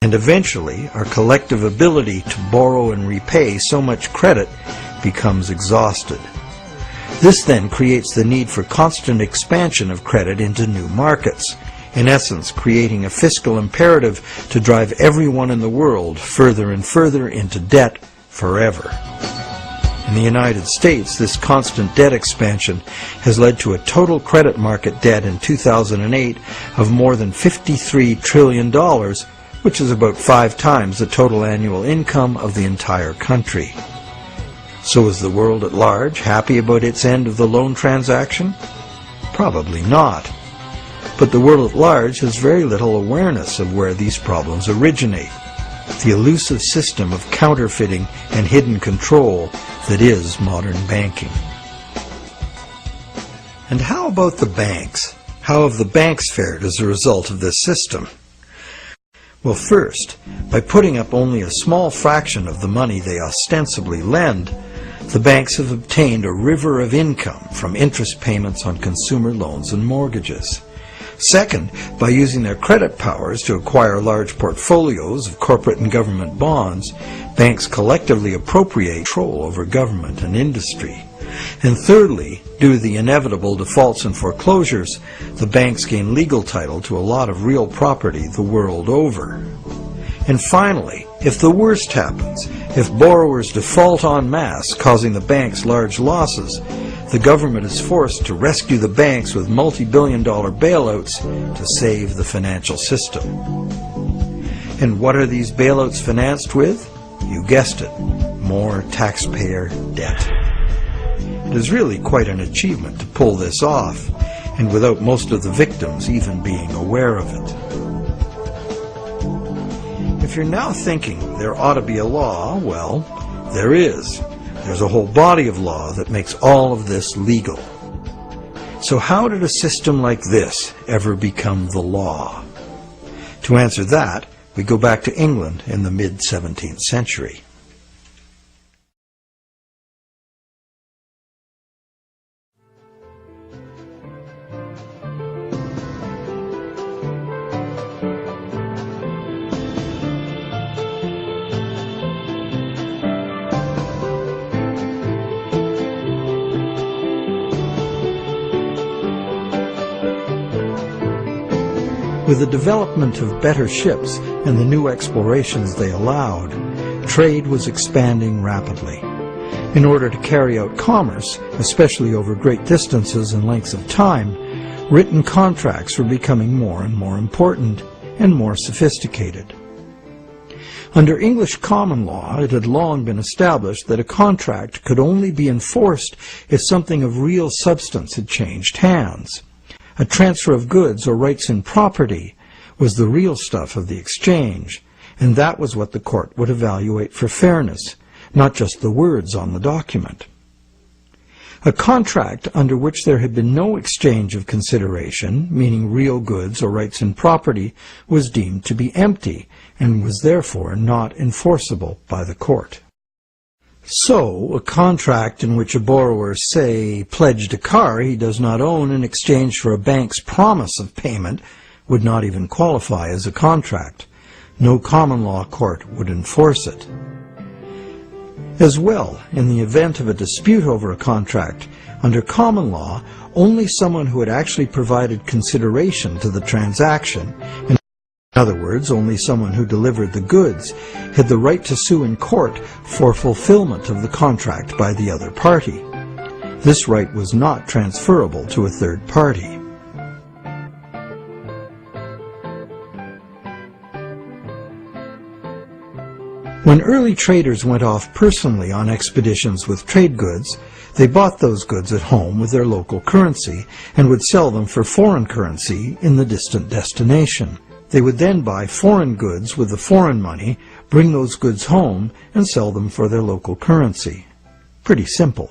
And eventually, our collective ability to borrow and repay so much credit becomes exhausted. This then creates the need for constant expansion of credit into new markets, in essence creating a fiscal imperative to drive everyone in the world further and further into debt forever. In the United States, this constant debt expansion has led to a total credit market debt in 2008 of more than $53 trillion, which is about 5 times the total annual income of the entire country. So is the world at large happy about its end of the loan transaction? Probably not. But the world at large has very little awareness of where these problems originate, the elusive system of counterfeiting and hidden control that is modern banking. And how about the banks? How have the banks fared as a result of this system? Well, first, by putting up only a small fraction of the money they ostensibly lend, the banks have obtained a river of income from interest payments on consumer loans and mortgages. Second, by using their credit powers to acquire large portfolios of corporate and government bonds, banks collectively appropriate control over government and industry. And thirdly, due to the inevitable defaults and foreclosures, the banks gain legal title to a lot of real property the world over. And finally, if the worst happens, if borrowers default en masse, causing the banks large losses, the government is forced to rescue the banks with multi-billion-dollar bailouts to save the financial system. And what are these bailouts financed with? You guessed it, more taxpayer debt. It is really quite an achievement to pull this off, and without most of the victims even being aware of it. If you're now thinking there ought to be a law, well, there is. There's a whole body of law that makes all of this legal. So how did a system like this ever become the law? To answer that, we go back to England in the mid-17th century. With the development of better ships and the new explorations they allowed, trade was expanding rapidly. In order to carry out commerce, especially over great distances and lengths of time, written contracts were becoming more and more important and more sophisticated. Under English common law, it had long been established that a contract could only be enforced if something of real substance had changed hands. A transfer of goods or rights in property was the real stuff of the exchange, and that was what the court would evaluate for fairness, not just the words on the document. A contract under which there had been no exchange of consideration, meaning real goods or rights in property, was deemed to be empty and was therefore not enforceable by the court. So, a contract in which a borrower, say, pledged a car he does not own in exchange for a bank's promise of payment would not even qualify as a contract. No common law court would enforce it. As well, in the event of a dispute over a contract, under common law, only someone who had actually provided consideration to the transaction, in other words, only someone who delivered the goods, had the right to sue in court for fulfillment of the contract by the other party. This right was not transferable to a third party. When early traders went off personally on expeditions with trade goods, they bought those goods at home with their local currency and would sell them for foreign currency in the distant destination. They would then buy foreign goods with the foreign money, bring those goods home, and sell them for their local currency. Pretty simple.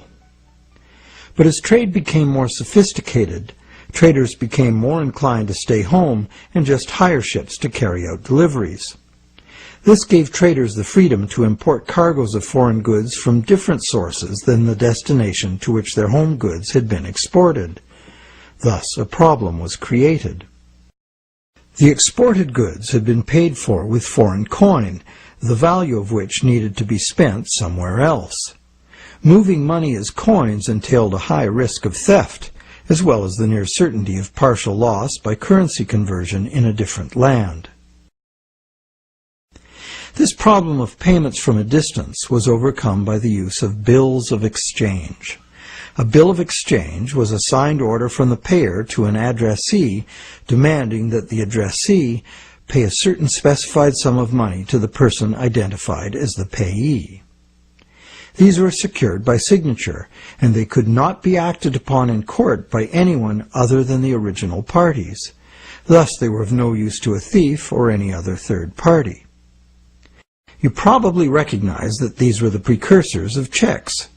But as trade became more sophisticated, traders became more inclined to stay home and just hire ships to carry out deliveries. This gave traders the freedom to import cargoes of foreign goods from different sources than the destination to which their home goods had been exported. Thus, a problem was created. The exported goods had been paid for with foreign coin, the value of which needed to be spent somewhere else. Moving money as coins entailed a high risk of theft, as well as the near certainty of partial loss by currency conversion in a different land. This problem of payments from a distance was overcome by the use of bills of exchange. A bill of exchange was a signed order from the payer to an addressee demanding that the addressee pay a certain specified sum of money to the person identified as the payee. These were secured by signature, and they could not be acted upon in court by anyone other than the original parties. Thus they were of no use to a thief or any other third party. You probably recognize that these were the precursors of checks.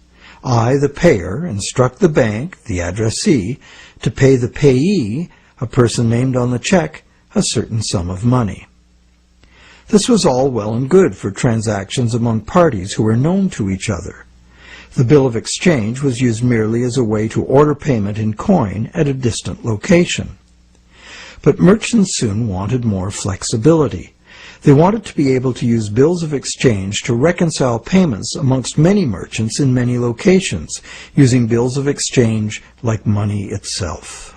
I, the payer, instruct the bank, the addressee, to pay the payee, a person named on the check, a certain sum of money. This was all well and good for transactions among parties who were known to each other. The bill of exchange was used merely as a way to order payment in coin at a distant location. But merchants soon wanted more flexibility. They wanted to be able to use bills of exchange to reconcile payments amongst many merchants in many locations, using bills of exchange like money itself.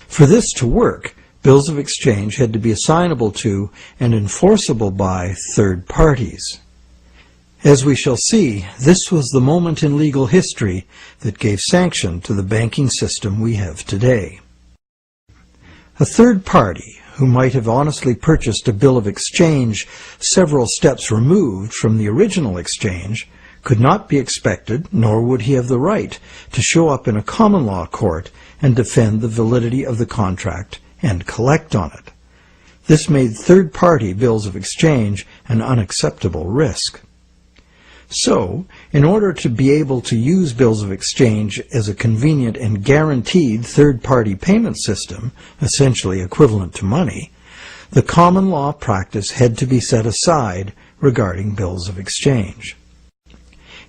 For this to work, bills of exchange had to be assignable to and enforceable by third parties. As we shall see, this was the moment in legal history that gave sanction to the banking system we have today. A third party, who might have honestly purchased a bill of exchange several steps removed from the original exchange, could not be expected, nor would he have the right, to show up in a common law court and defend the validity of the contract and collect on it. This made third-party bills of exchange an unacceptable risk. So, in order to be able to use bills of exchange as a convenient and guaranteed third-party payment system, essentially equivalent to money, the common law practice had to be set aside regarding bills of exchange.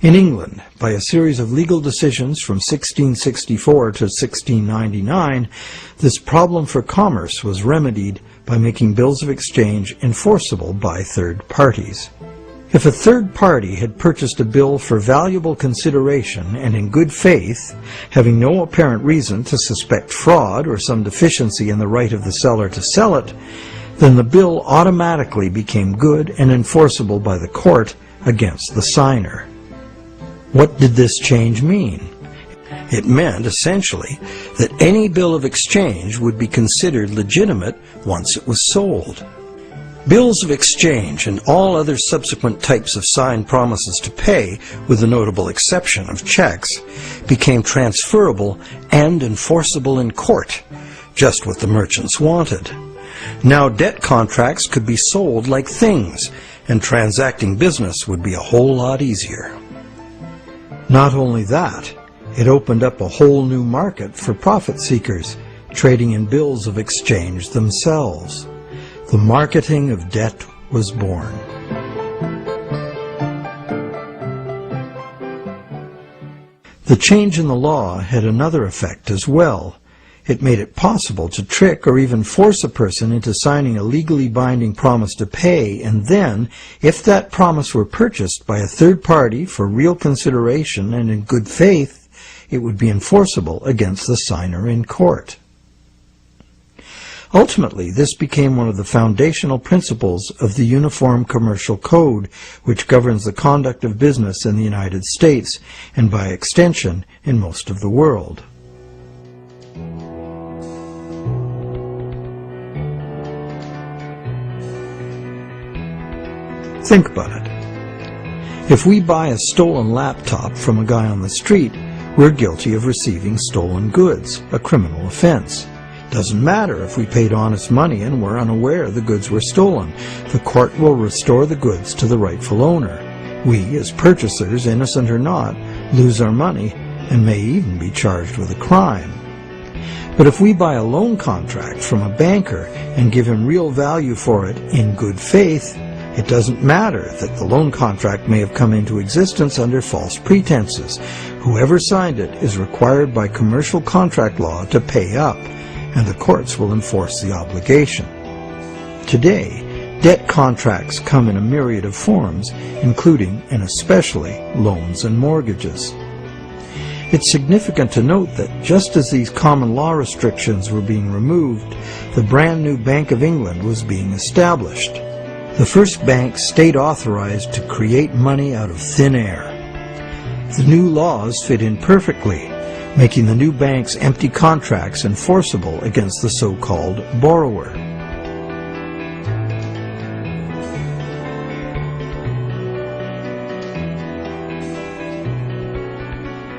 In England, by a series of legal decisions from 1664 to 1699, this problem for commerce was remedied by making bills of exchange enforceable by third parties. If a third party had purchased a bill for valuable consideration and in good faith, having no apparent reason to suspect fraud or some deficiency in the right of the seller to sell it, then the bill automatically became good and enforceable by the court against the signer. What did this change mean? It meant, essentially, that any bill of exchange would be considered legitimate once it was sold. Bills of exchange and all other subsequent types of signed promises to pay, with the notable exception of checks, became transferable and enforceable in court, just what the merchants wanted. Now debt contracts could be sold like things, and transacting business would be a whole lot easier. Not only that, it opened up a whole new market for profit seekers, trading in bills of exchange themselves. The marketing of debt was born. The change in the law had another effect as well. It made it possible to trick or even force a person into signing a legally binding promise to pay, and then, if that promise were purchased by a third party for real consideration and in good faith, it would be enforceable against the signer in court. Ultimately, this became one of the foundational principles of the Uniform Commercial Code, which governs the conduct of business in the United States, and by extension, in most of the world. Think about it. If we buy a stolen laptop from a guy on the street, we're guilty of receiving stolen goods, a criminal offense. Doesn't matter if we paid honest money and were unaware the goods were stolen. The court will restore the goods to the rightful owner. We, as purchasers, innocent or not, lose our money and may even be charged with a crime. But if we buy a loan contract from a banker and give him real value for it in good faith, it doesn't matter that the loan contract may have come into existence under false pretenses. Whoever signed it is required by commercial contract law to pay up, and the courts will enforce the obligation. Today, debt contracts come in a myriad of forms, including and especially loans and mortgages. It's significant to note that just as these common law restrictions were being removed, the brand new Bank of England was being established. The first bank state authorized to create money out of thin air. The new laws fit in perfectly, making the new bank's empty contracts enforceable against the so-called borrower.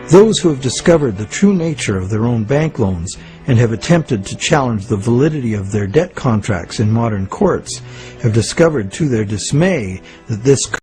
Those who have discovered the true nature of their own bank loans and have attempted to challenge the validity of their debt contracts in modern courts have discovered to their dismay that this